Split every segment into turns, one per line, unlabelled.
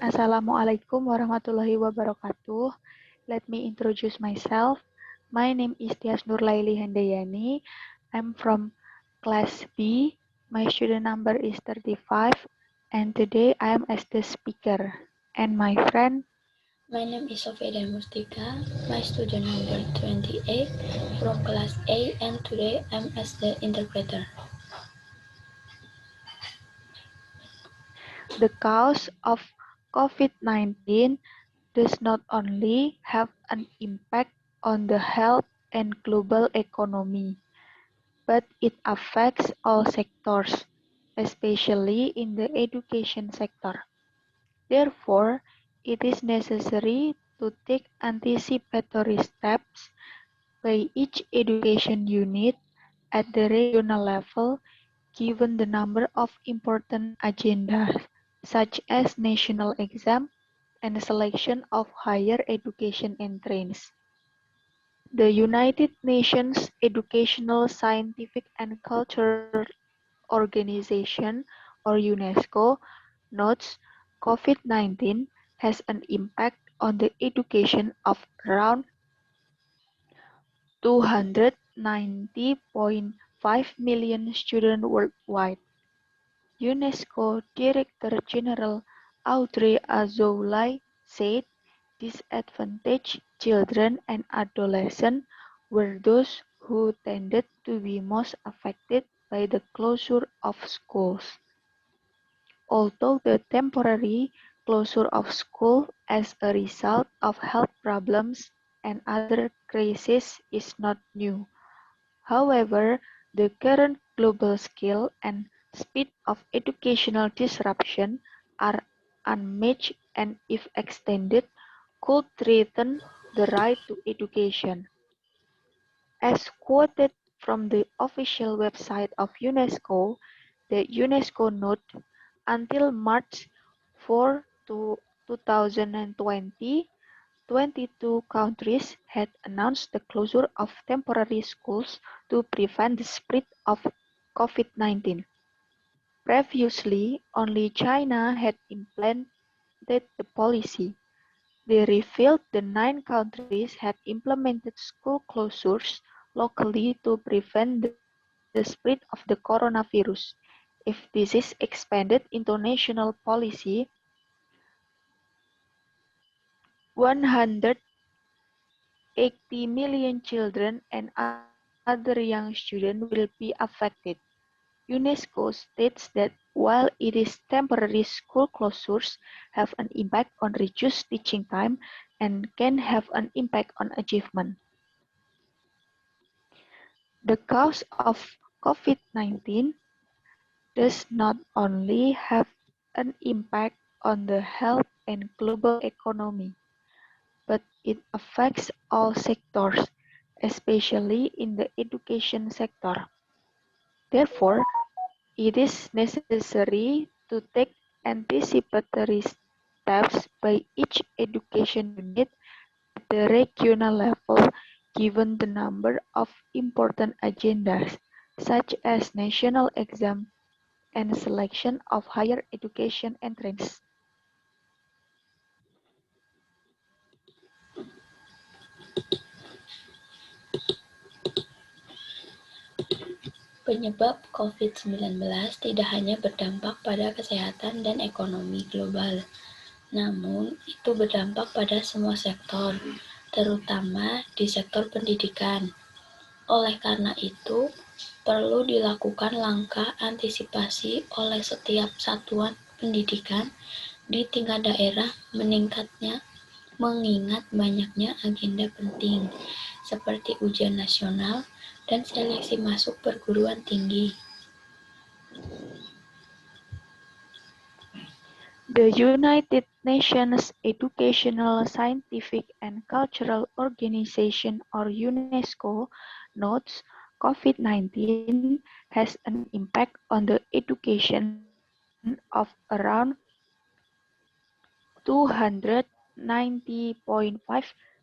Assalamualaikum warahmatullahi wabarakatuh. Let me introduce myself. My name is Tias Nurlaili Handayani. I'm from class B. My student number is 35 and today I am as the speaker. And my friend,
My name is Sofia Mustika. My student number 28 from class A and today I'm as the interpreter.
the cause of COVID-19 does not only have an impact on the health and global economy, but it affects all sectors, especially in the education sector. Therefore, it is necessary to take anticipatory steps by each education unit at the regional level given the number of important agendas such as national exam and selection of higher education entrance. The United Nations Educational, Scientific and Cultural Organization, or UNESCO, notes COVID-19 has an impact on the education of around 290.5 million students worldwide. UNESCO Director General Audrey Azoulay said disadvantaged children and adolescents were those who tended to be most affected by the closure of schools. Although the temporary closure of schools as a result of health problems and other crises is not new, however, the current global scale and speed of educational disruption are unmatched and if extended, could threaten the right to education. As quoted from the official website of UNESCO, the UNESCO note until March 4, 2020, 22 countries had announced the closure of temporary schools to prevent the spread of COVID-19. Previously, only China had implemented the policy. They revealed the 9 countries had implemented school closures locally to prevent the spread of the coronavirus. If this is expanded into national policy, 180 million children and other young students will be affected. UNESCO states that while it is temporary, school closures have an impact on reduced teaching time and can have an impact on achievement. The cause of COVID-19 does not only have an impact on the health and global economy, but it affects all sectors, especially in the education sector. Therefore, it is necessary to take anticipatory steps by each education unit at the regional level given the number of important agendas such as national exam and selection of higher education entrance.
Penyebab COVID-19 tidak hanya berdampak pada kesehatan dan ekonomi global, namun itu berdampak pada semua sektor, terutama di sektor pendidikan. Oleh karena itu, perlu dilakukan langkah antisipasi oleh setiap satuan pendidikan di tingkat daerah mengingat banyaknya agenda penting seperti ujian nasional dan seleksi masuk perguruan tinggi.
The United Nations Educational, Scientific and Cultural Organization or UNESCO notes COVID-19 has an impact on the education of around 290.5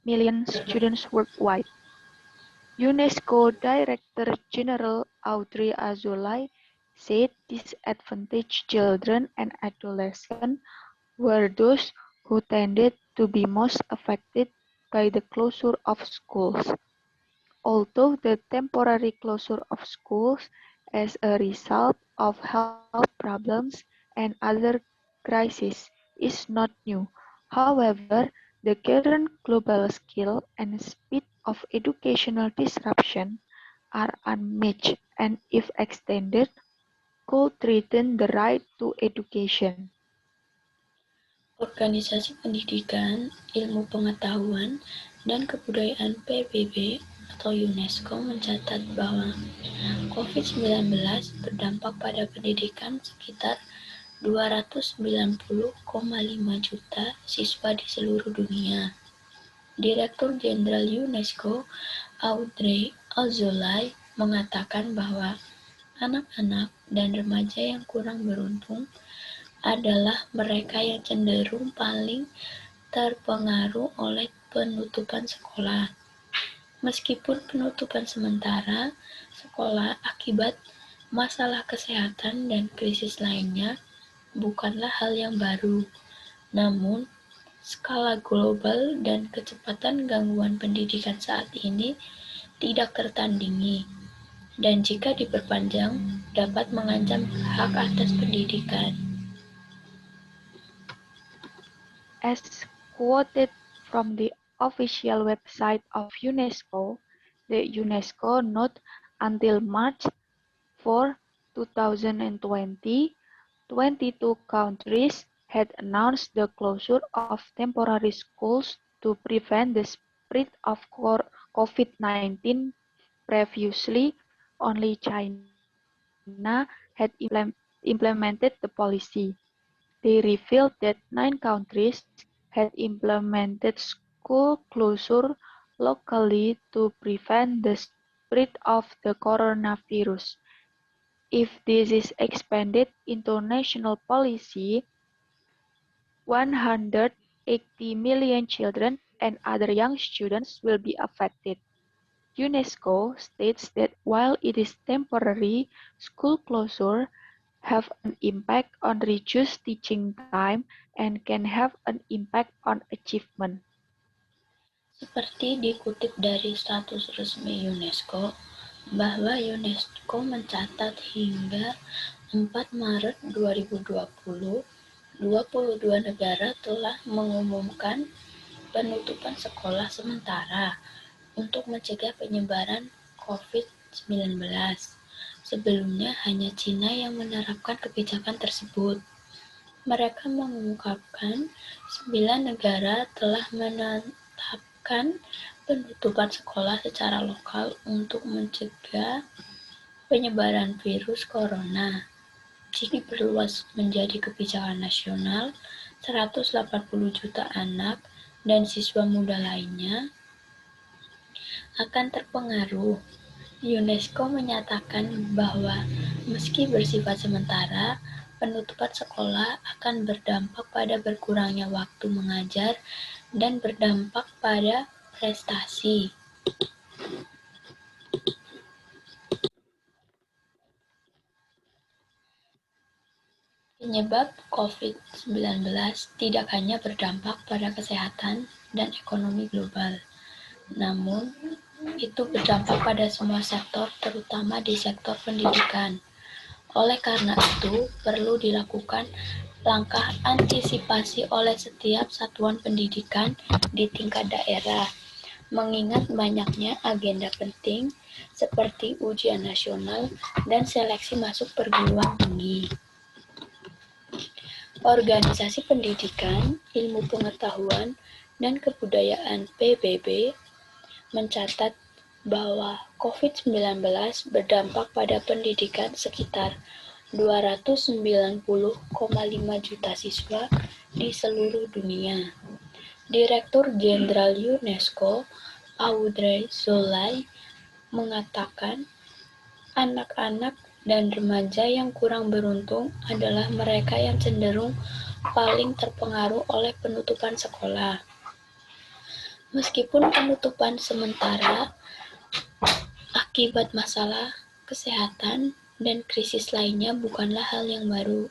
million students worldwide. UNESCO Director General Audrey Azoulay said disadvantaged children and adolescents were those who tended to be most affected by the closure of schools. Although the temporary closure of schools as a result of health problems and other crises is not new. However, the current global scale and speed of educational disruption are unmatched and, if extended, could threaten the right to education.
Organisasi Pendidikan, Ilmu Pengetahuan, dan Kebudayaan PBB atau UNESCO mencatat bahwa COVID-19 berdampak pada pendidikan sekitar 290,5 juta siswa di seluruh dunia. Direktur Jenderal UNESCO, Audrey Azoulay, mengatakan bahwa anak-anak dan remaja yang kurang beruntung adalah mereka yang cenderung paling terpengaruh oleh penutupan sekolah. Meskipun penutupan sementara sekolah akibat masalah kesehatan dan krisis lainnya bukanlah hal yang baru, namun skala global dan kecepatan gangguan pendidikan saat ini tidak tertandingi, dan jika diperpanjang dapat mengancam hak atas pendidikan.
As quoted from the official website of UNESCO, the UNESCO note until March 4, 2020, 22 countries had announced the closure of temporary schools to prevent the spread of COVID-19. Previously, only China had implemented the policy. They revealed that 9 countries had implemented school closure locally to prevent the spread of the coronavirus. If this is expanded into national policy, 180 million children and other young students will be affected. UNESCO states that while it is temporary, school closure have an impact on reduced teaching time and can have an impact on achievement.
Seperti dikutip dari status resmi UNESCO, bahwa UNESCO mencatat hingga 4 Maret 2020, 22 negara telah mengumumkan penutupan sekolah sementara untuk mencegah penyebaran COVID-19. Sebelumnya hanya Cina yang menerapkan kebijakan tersebut. Mereka mengungkapkan 9 negara telah menetapkan penutupan sekolah secara lokal untuk mencegah penyebaran virus corona. Jika diperluas menjadi kebijakan nasional, 180 juta anak dan siswa muda lainnya akan terpengaruh. UNESCO menyatakan bahwa meski bersifat sementara, penutupan sekolah akan berdampak pada berkurangnya waktu mengajar dan berdampak pada prestasi. Penyebab COVID-19 tidak hanya berdampak pada kesehatan dan ekonomi global, namun itu berdampak pada semua sektor, terutama di sektor pendidikan. Oleh karena itu, perlu dilakukan langkah antisipasi oleh setiap satuan pendidikan di tingkat daerah, mengingat banyaknya agenda penting seperti ujian nasional dan seleksi masuk perguruan tinggi. Organisasi Pendidikan, Ilmu Pengetahuan, dan Kebudayaan PBB mencatat bahwa COVID-19 berdampak pada pendidikan sekitar 290,5 juta siswa di seluruh dunia. Direktur Jenderal UNESCO, Audrey Azoulay, mengatakan anak-anak dan remaja yang kurang beruntung adalah mereka yang cenderung paling terpengaruh oleh penutupan sekolah. Meskipun penutupan sementara akibat masalah kesehatan dan krisis lainnya bukanlah hal yang baru,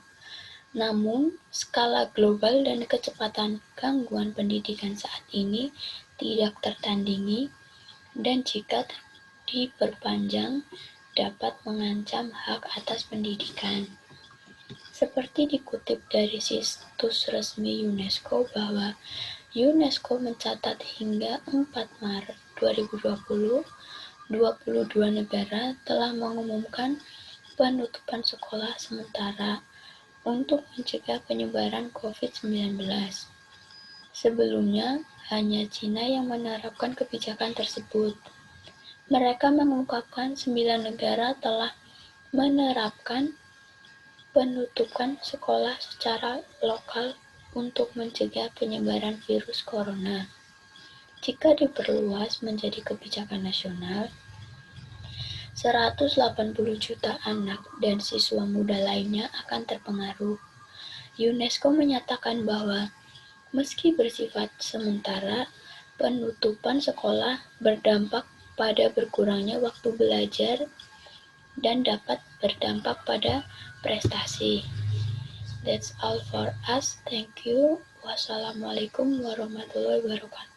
Namun, skala global dan kecepatan gangguan pendidikan saat ini tidak tertandingi, dan jika diperpanjang dapat mengancam hak atas pendidikan. Seperti dikutip dari situs resmi UNESCO bahwa UNESCO mencatat hingga 4 Maret 2020, 22 negara telah mengumumkan penutupan sekolah sementara untuk mencegah penyebaran COVID-19. Sebelumnya, hanya China yang menerapkan kebijakan tersebut. Mereka mengungkapkan 9 negara telah menerapkan penutupan sekolah secara lokal untuk mencegah penyebaran virus corona. Jika diperluas menjadi kebijakan nasional, 180 juta anak dan siswa muda lainnya akan terpengaruh. UNESCO menyatakan bahwa meski bersifat sementara, penutupan sekolah berdampak pada berkurangnya waktu belajar dan dapat berdampak pada prestasi. That's all for us. Thank you. Wassalamualaikum warahmatullahi wabarakatuh.